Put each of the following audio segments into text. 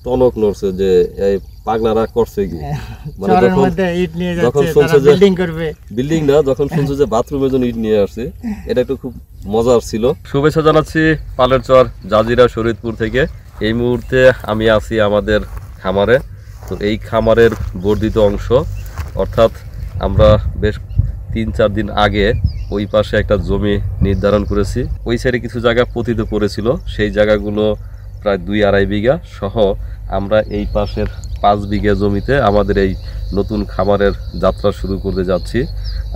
টনক নড়ছে যে এই পাগলারা করছে কি, মানে শহরের যখন মধ্যে ইট নিয়ে যখন যাচ্ছে, শুনছে তারা যে বিল্ডিং করবে। বিল্ডিং না, যখন শুনছে যে বাথরুমের জন্য ইট নিয়ে আসছে, এটা একটু খুব মজার ছিল। শুভেচ্ছা জানাচ্ছি পালেরচর জাজিরা শরীয়তপুর থেকে। এই মুহূর্তে আমি আছি আমাদের খামারে। তো এই খামারের বর্ধিত অংশ, অর্থাৎ আমরা বেশ 3-4 দিন আগে ওই পাশে একটা জমি নির্ধারণ করেছি। ওই সাইডে কিছু জায়গা পতিত করেছিল, সেই জায়গাগুলো প্রায় 2-2.5 বিঘা সহ আমরা এই পাশের 5 বিঘা জমিতে আমাদের এই নতুন খামারের যাত্রা শুরু করতে যাচ্ছি।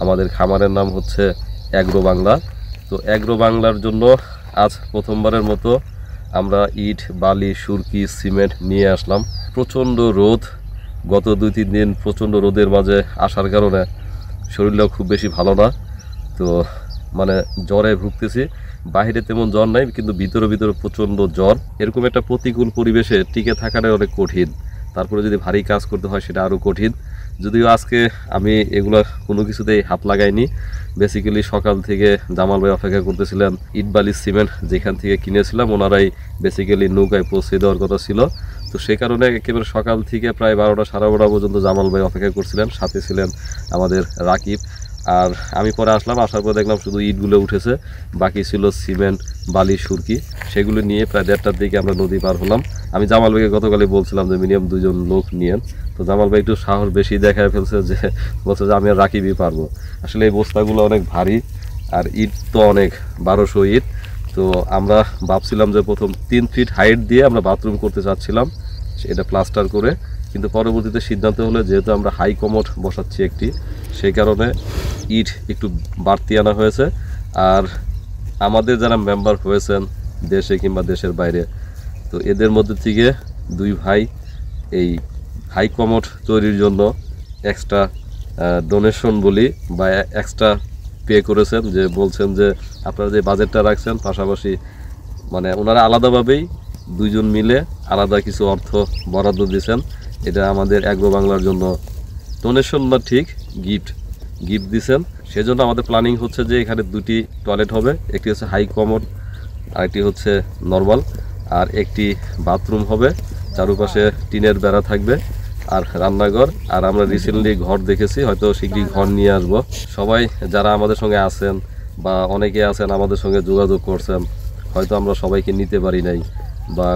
আমাদের খামারের নাম হচ্ছে অ্যাগ্রো বাংলা। তো অ্যাগ্রো বাংলার জন্য আজ প্রথমবারের মতো আমরা ইট, বালি, সুরকি, সিমেন্ট নিয়ে আসলাম। প্রচণ্ড রোদ, গত 2-3 দিন প্রচণ্ড রোদের মাঝে আসার কারণে শরীরটাও খুব বেশি ভালো না। তো মানে জ্বরে ভুগতেছি। বাইরে তেমন জ্বর নাই, কিন্তু ভিতরে ভিতরে প্রচণ্ড জ্বর। এরকম একটা প্রতিকূল পরিবেশে টিকে থাকাটা অনেক কঠিন, তারপরে যদি ভারী কাজ করতে হয় সেটা আরও কঠিন। যদিও আজকে আমি এগুলো কোনো কিছুতেই হাত লাগাইনি। বেসিক্যালি সকাল থেকে জামাল ভাই অপেক্ষা করতেছিলেন। ইট, বালি, সিমেন্ট যেখান থেকে কিনেছিলাম ওনারাই বেসিক্যালি নৌকায় পৌঁছে দেওয়ার কথা ছিল। তো সেই কারণে একেবারে সকাল থেকে প্রায় 12টা সাড়ে 12টা পর্যন্ত জামাল ভাই অপেক্ষা করছিলেন। সাথে ছিলেন আমাদের রাকিব। আর আমি পরে আসলাম, আসার পর দেখলাম শুধু ইটগুলো উঠেছে, বাকি ছিল সিমেন্ট, বালি, সুরকি। সেগুলো নিয়ে প্রায় 1:30টার দিকে আমরা নদী পার হলাম। আমি জামাল ভাইকে গতকালই বলছিলাম যে মিনিমাম 2 জন লোক নিয়েন। তো জামাল ভাই একটু সাহস বেশি দেখায় ফেলছে, যে বলছে যে আমি আর রাকিবই পারবো। আসলে এই বস্তাগুলো অনেক ভারী, আর ইট তো অনেক 1200 ইট। তো আমরা ভাবছিলাম যে প্রথম 3 ফিট হাইট দিয়ে আমরা বাথরুম করতে চাচ্ছিলাম, এটা প্লাস্টার করে। কিন্তু পরবর্তীতে সিদ্ধান্ত হলো যেহেতু আমরা হাই কমোড বসাচ্ছি একটি, সেই কারণে ইট একটু বাড়তি আনা হয়েছে। আর আমাদের যারা মেম্বার হয়েছেন দেশে কিংবা দেশের বাইরে, তো এদের মধ্যে থেকে 2 ভাই এই হাই কমোড তৈরির জন্য এক্সট্রা ডোনেশন বলি বা এক্সট্রা পে করেছেন, যে বলছেন যে আপনারা যে বাজেটটা রাখছেন পাশাপাশি মানে ওনারা আলাদাভাবেই 2 জন মিলে আলাদা কিছু অর্থ বরাদ্দ দিয়েছেন। এটা আমাদের অ্যাগ্রো বাংলার জন্য ডোনেশন না, ঠিক গিফট দিয়েছেন। সেজন্য আমাদের প্ল্যানিং হচ্ছে যে এখানে 2টি টয়লেট হবে, একটি হচ্ছে হাই কমোড আর একটি হচ্ছে নর্মাল, আর একটি বাথরুম হবে, চারপাশে টিনের বেড়া থাকবে আর রান্নাঘর। আর আমরা রিসেন্টলি ঘর দেখেছি, হয়তো শীঘ্রই ঘর নিয়ে আসব। সবাই যারা আমাদের সঙ্গে আছেন বা অনেকে আছেন আমাদের সঙ্গে যোগাযোগ করছেন, হয়তো আমরা সবাইকে নিতে পারি নাই বা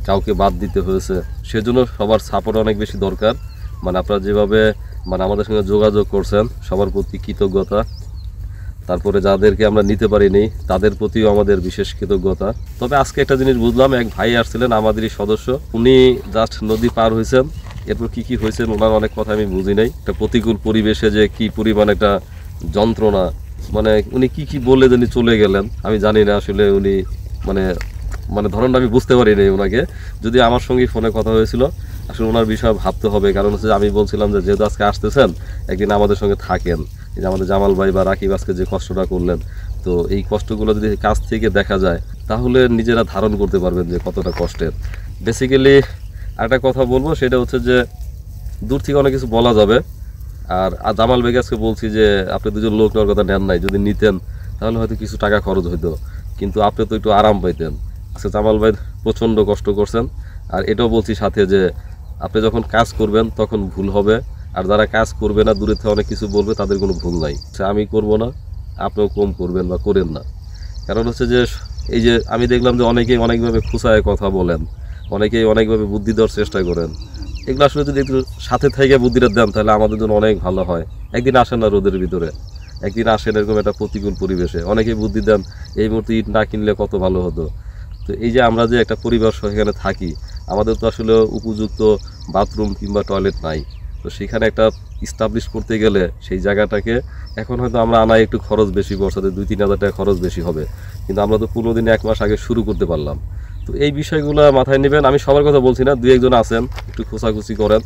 কাউকে বাদ দিতে হয়েছে, সেজন্য সবার সাপোর্ট অনেক বেশি দরকার। মানে আপনারা যেভাবে মানে আমাদের সঙ্গে যোগাযোগ করছেন সবার প্রতি কৃতজ্ঞতা। তারপরে যাদেরকে আমরা নিতে পারিনি তাদের প্রতিও আমাদের বিশেষ কৃতজ্ঞতা। তবে আজকে একটা জিনিস বুঝলাম, এক ভাই আসছিলেন আমাদেরই সদস্য, উনি জাস্ট নদী পার হয়েছেন, এরপর কি কি হয়েছে ওনার অনেক কথা আমি বুঝি নাই। একটা প্রতিকূল পরিবেশে যে কি পরিমাণ একটা যন্ত্রণা, মানে উনি কি কি বলে জানি চলে গেলেন, আমি জানি না আসলে উনি মানে মানে ধরনটা আমি বুঝতে পারিনি ওনাকে। যদি আমার সঙ্গে ফোনে কথা হয়েছিল, আসলে ওনার বিষয়ে ভাবতে হবে। কারণ হচ্ছে যে আমি বলছিলাম যে যেহেতু আজকে আসতেছেন একদিন আমাদের সঙ্গে থাকেন, এই যে আমাদের জামাল ভাই বা রাকিব আজকে যে কষ্টটা করলেন, তো এই কষ্টগুলো যদি কাছ থেকে দেখা যায় তাহলে নিজেরা ধারণ করতে পারবেন যে কতটা কষ্টের। বেসিক্যালি একটা কথা বলবো, সেটা হচ্ছে যে দূর থেকে অনেক কিছু বলা যাবে। আর জামাল ভাইকে আজকে বলছি যে আপনি 2 জন লোক নেওয়ার কথা নেন নাই, যদি নিতেন তাহলে হয়তো কিছু টাকা খরচ হইতো, কিন্তু আপনি তো একটু আরাম পাইতেন। আজকে জামাল ভাই প্রচণ্ড কষ্ট করছেন। আর এটাও বলছি সাথে যে আপনি যখন কাজ করবেন তখন ভুল হবে, আর যারা কাজ করবে না দূরে থেকে অনেক কিছু বলবে তাদের কোনো ভুল নাই। আমি করব না, আপনিও কম করবেন বা করেন না। কারণ হচ্ছে যে এই যে আমি দেখলাম যে অনেকেই অনেকভাবে খুঁচায় কথা বলেন, অনেকেই অনেকভাবে বুদ্ধি দেওয়ার চেষ্টা করেন। এগুলো আসলে যদি একটু সাথে থেকে বুদ্ধিটা দেন তাহলে আমাদের জন্য অনেক ভালো হয়। একদিন আসেন না রোদের ভিতরে, একদিন আসেন এরকম একটা প্রতিকূল পরিবেশে, অনেকেই বুদ্ধি দেন এই মুহূর্তে ইট না কিনলে কত ভালো হতো। তো এই যে আমরা যে একটা পরিবার সহ এখানে থাকি, আমাদের তো আসলে উপযুক্ত বাথরুম কিংবা টয়লেট নাই। তো সেখানে একটা ইস্টাবলিশ করতে গেলে সেই জায়গাটাকে এখন হয়তো আমরা আনায় একটু খরচ বেশি পড়ছে, 2-3 হাজার টাকা খরচ বেশি হবে, কিন্তু আমরা তো 15 দিনে 1 মাস আগে শুরু করতে পারলাম। তো এই বিষয়গুলো মাথায় নেবেন। আমি সবার কথা বলছি না, 2-1 জন আছেন একটু খোঁচাখুচি করেন।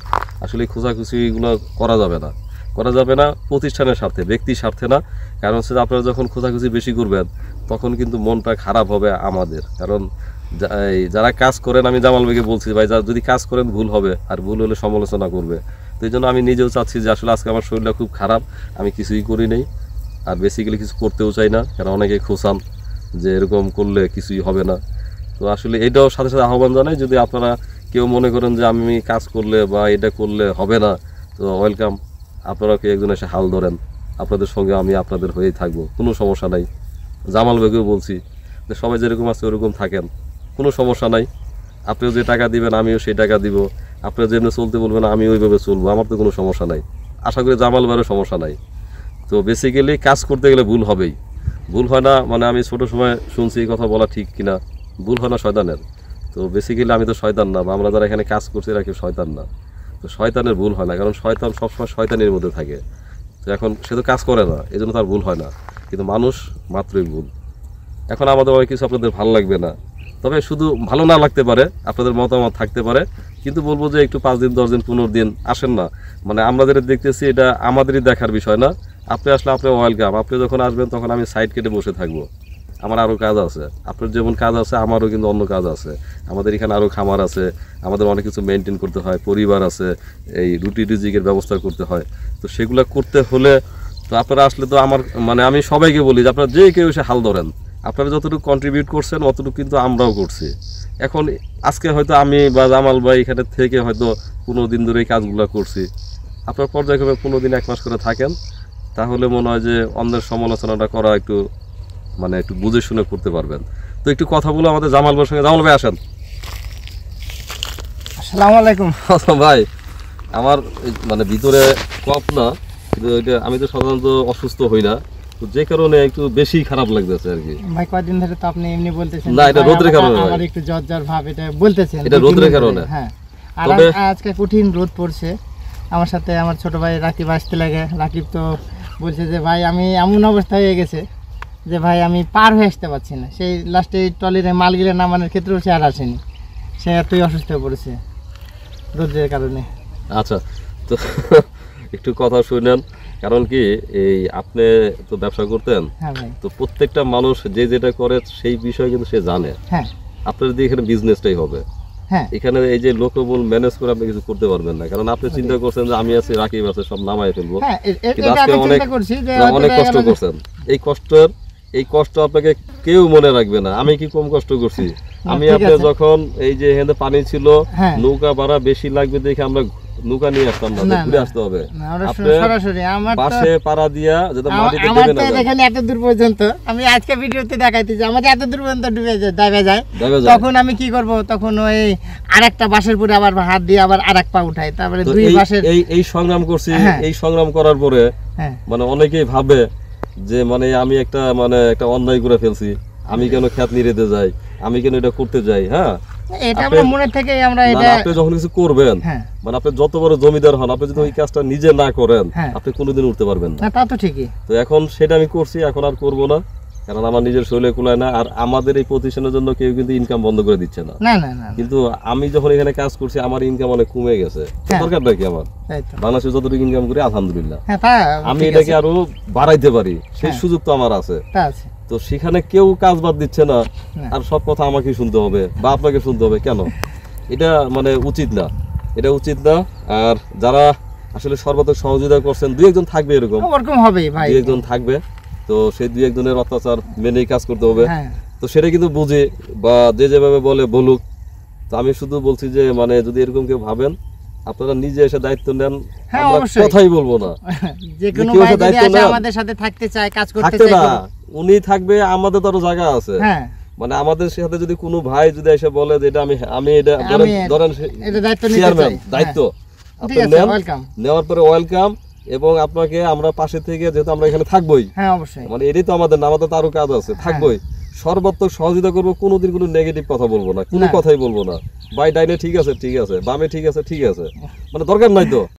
আসলে এই খোঁচাখুচিগুলো করা যাবে না প্রতিষ্ঠানের স্বার্থে, ব্যক্তির স্বার্থে না। কারণ হচ্ছে আপনারা যখন খোঁচাখুচি বেশি করবেন তখন কিন্তু মনটা খারাপ হবে আমাদের। কারণ যারা কাজ করেন, আমি জামাল ভাইকে বলছি ভাই যদি কাজ করেন ভুল হবে, আর ভুল হলে সমালোচনা করবে। তো এই জন্য আমি নিজেও চাচ্ছি যে আসলে আজকে আমার শরীরটা খুব খারাপ, আমি কিছুই করি নেই, আর বেসিক্যালি কিছু করতেও চাই না, কারণ অনেকে খোঁচান যে এরকম করলে কিছুই হবে না। তো আসলে এটাও সাথে সাথে আহ্বান জানাই, যদি আপনারা কেউ মনে করেন যে আমি কাজ করলে বা এটা করলে হবে না, তো ওয়েলকাম, আপনারা কেউ একজন এসে হাল ধরেন, আপনাদের সঙ্গে আমি আপনাদের হয়েই থাকবো, কোনো সমস্যা নাই। জামাল ভাইকেও বলছি যে সবাই যেরকম আছে ওরকম থাকেন, কোনো সমস্যা নাই। আপনিও যে টাকা দিবেন আমিও সেই টাকা দিব, আপনারা যেমনি চলতে বলবেন আমি ওইভাবে চলবো, আমার তো কোনো সমস্যা নাই। আশা করি জামাল ভাইয়েরও সমস্যা নাই। তো বেসিক্যালি কাজ করতে গেলে ভুল হবেই, ভুল হয় না মানে আমি ছোটো সময় শুনছি এই কথা বলা ঠিক কিনা, ভুল হয় না শয়তানের। তো বেসিক্যালি আমি তো শয়তান না, বা আমরা যারা এখানে কাজ করছি এরা কেউ শয়তান না। তো শয়তানের ভুল হয় না, কারণ শয়তান সবসময় শয়তানের মধ্যে থাকে। তো এখন সে তো কাজ করে না, এই জন্য তার ভুল হয় না, কিন্তু মানুষ মাত্রই ভুল। এখন আমাদের অনেক কিছু আপনাদের ভালো লাগবে না, তবে শুধু ভালো না লাগতে পারে, আপনাদের মতামত থাকতে পারে, কিন্তু বলবো যে একটু 5 দিন 10 দিন 15 দিন আসেন না। মানে আমরা যেটা দেখতেছি এটা আমাদেরই দেখার বিষয় না। আপনি আসলে আপনি ওয়েলকাম, আপনি যখন আসবেন তখন আমি সাইড কেটে বসে থাকবো, আমার আরও কাজ আছে। আপনার যেমন কাজ আছে আমারও কিন্তু অন্য কাজ আছে, আমাদের এখানে আরও খামার আছে, আমাদের অনেক কিছু মেনটেন করতে হয়, পরিবার আছে, এই রুটি রিজিকের ব্যবস্থা করতে হয়। তো সেগুলো করতে হলে তো আপনারা আসলে তো আমার মানে আমি সবাইকে বলি যে আপনারা যে কেউ এসে হাল ধরেন, আপনারা যতটুকু কন্ট্রিবিউট করছেন অতটুকু কিন্তু আমরাও করছি। এখন আজকে হয়তো আমি বা জামাল ভাই এখানে থেকে হয়তো 15 দিন ধরে এই কাজগুলো করছি, আপনার পর্যায়ক্রমে 15 দিন 1 মাস করে থাকেন, তাহলে মনে হয় যে অন্যের সমালোচনাটা করা একটু মানে একটু বুঝে শুনে করতে পারবেন। তো একটু কথা বলো আমাদের জামাল ভাইয়ের সঙ্গে। জামাল ভাই আসেন। আসসালামু আলাইকুম। ভাই আমার মানে ভিতরে কফ না, কিন্তু এটা আমি তো সাধারণত অসুস্থ হই না, তো যে কারণে একটু বেশি খারাপ লাগতেছে আর কি। ভাই কয়দিন ধরে তো আপনি এমনি বলতেছেন না, এটা রোদের কারণে ভাই। আমার একটু জ্বর জ্বর ভাব, এটা বলতেছেন এটা রোদের কারণে। হ্যাঁ, আর তবে আজকে কঠিন রোদ পড়ছে। আমার সাথে আমার ছোট ভাই রাকিব আসতে লাগে। রাকিব তো বলছে যে ভাই আমি এমন অবস্থা হয়ে গেছে যে ভাই আমি পার হয়ে আসতে পারছি না। সেই লাস্টে ট্রলির মালগুলো নামানোর ক্ষেত্রেও সে আর আসেনি, সে এতই অসুস্থ হয়ে পড়েছে রোদের কারণে। আচ্ছা, তো একটু কথা শুনেন, কারণ কি এই আপনি তো ব্যবসা করতেন, হ্যাঁ ভাই। তো প্রত্যেকটা মানুষ যে যেটা করে সেই বিষয় কিন্তু সে জানে। হ্যাঁ, আপনার যদি এখানে বিজনেসটাই হবে, হ্যাঁ, এখানে এই যে লোকবল ম্যানেজ করে আপনি কিছু করতে পারবেন না, কারণ আপনি চিন্তা করছেন যে আমি আছি, রাকিব আছে, সব নামায় ফেলবো। হ্যাঁ, কিন্তু এটা আজকে আমি অনেক চিন্তা করছি যে অনেক কষ্ট করছেন, এই কষ্ট আপনাকে কেউ মনে রাখবে না। আমি কি কম কষ্ট করছি? আমি ঠিক আপনি আছে। যখন এই যে এখানে পানি ছিল, হ্যাঁ। নৌকা ভাড়া বেশি লাগবে দেখে আমরা নৌকা নিয়ে আসতাম না, না, ঘুরে না। আসতে হবে। না, ওরা আপনি সরাসরি আমার তো পাশে পাড়া দিয়া যেটা মাটিতে আমার দেবে তো না, এখানে এত দূর পর্যন্ত আমি আজকে ভিডিওতে দেখাইতেছি আমার এত দূর পর্যন্ত ডুবে যায়, দাবে যায়। দেবে যায়। তখন আমি কি করব? তখন ওই আরেকটা বাঁশের পরে আবার হাত দিয়ে আবার আরেক পা উঠাই, তারপরে তো দুই এই- বাঁশের। এই সংগ্রাম করছি। হ্যাঁ। এই সংগ্রাম করার পরে হ্যাঁ, মানে অনেকেই ভাবে যে মানে আমি একটা অন্যায় করে ফেলছি, আমি কেন খেত নিড়েতে যাই, আমি কেন এটা করতে যাই। হ্যাঁ, এটা আপনি- আমরা মনে থেকে আমরা না, এটা। আপনি যখন কিছু করবেন, হ্যাঁ, মানে আপনি যত বড় জমিদার হন, আপনি যদি ওই কাজটা নিজে না করেন, হ্যাঁ। আপনি কোনোদিন উঠতে পারবেন না। না, তা তো ঠিকই। তো এখন সেটা আমি করছি, এখন আর করব না, কারণ আমার নিজের শরীরে কুলায় না। আর আমাদের এই প্রতিষ্ঠানের জন্য কেউ কিন্তু ইনকাম বন্ধ করে দিচ্ছে না, না, না, না, কিন্তু আমি যখন এখানে কাজ করছি আমার ইনকাম অনেক কমে গেছে। হ্যাঁ। দরকার নাকি আমার তাই তো। বাংলাদেশে যতটুকু ইনকাম করি আলহামদুলিল্লাহ, হ্যাঁ, তা আমি ঠিক এটাকে আছে, আরো বাড়াইতে পারি, সেই হ্যাঁ। সুযোগ তো আমার আছে। তা আছে। তো সেখানে কেউ কাজ বাদ দিচ্ছে না, না। আর সব কথা আমাকে শুনতে হবে বা আপনাকে শুনতে হবে কেন? এটা মানে উচিত না, এটা উচিত না। আর যারা আসলে সর্বাধিক সহযোগিতা করছেন, 2-1 জন থাকবে এরকম, ওরকম হবেই ভাই। 2-1 জন থাকবে। তো সেই 2-1 জনের অত্যাচার মেনেই কাজ করতে হবে। হ্যাঁ, তো সেটা কিন্তু বুঝে বা যে যেভাবে বলে বলুক। তো আমি শুধু বলছি যে মানে যদি এরকম কেউ ভাবেন, আপনারা নিজে এসে দায়িত্ব নেন, হ্যাঁ, আমরা অবশ্যই। কথাই বলবো না। যে কোনো কেউ ভাই এসে যদি দায়িত্ব আসে নেন। আমাদের সাথে থাকতে চায়, কাজ করতে থাকতে চায়, না, করুক। উনি থাকবে, আমাদের তো আরো জায়গা আছে। হ্যাঁ, মানে আমাদের সাথে যদি কোনো ভাই যদি এসে বলে যে এটা আমি এটা আমি ধরেন এটা দায়িত্ব নিতে চেয়ারম্যান চাই। দায়িত্ব আপনি ঠিক আছে, নেন, ওয়েলকাম। নেওয়ার পরে ওয়েলকাম, এবং আপনাকে আমরা পাশে থেকে, যেহেতু আমরা এখানে থাকবোই, হ্যাঁ, অবশ্যই। মানে এটাই তো আমাদের না, আমাদের তো আরো কাজ আছে, থাকবোই, সর্বাত্মক সহযোগিতা করবো, কোনোদিন কোনো নেগেটিভ কথা বলবো না, কোনো না। কথাই বলবো না। বাই ডাইনে ঠিক আছে, ঠিক আছে, বামে ঠিক আছে, ঠিক আছে, মানে দরকার নাই তো।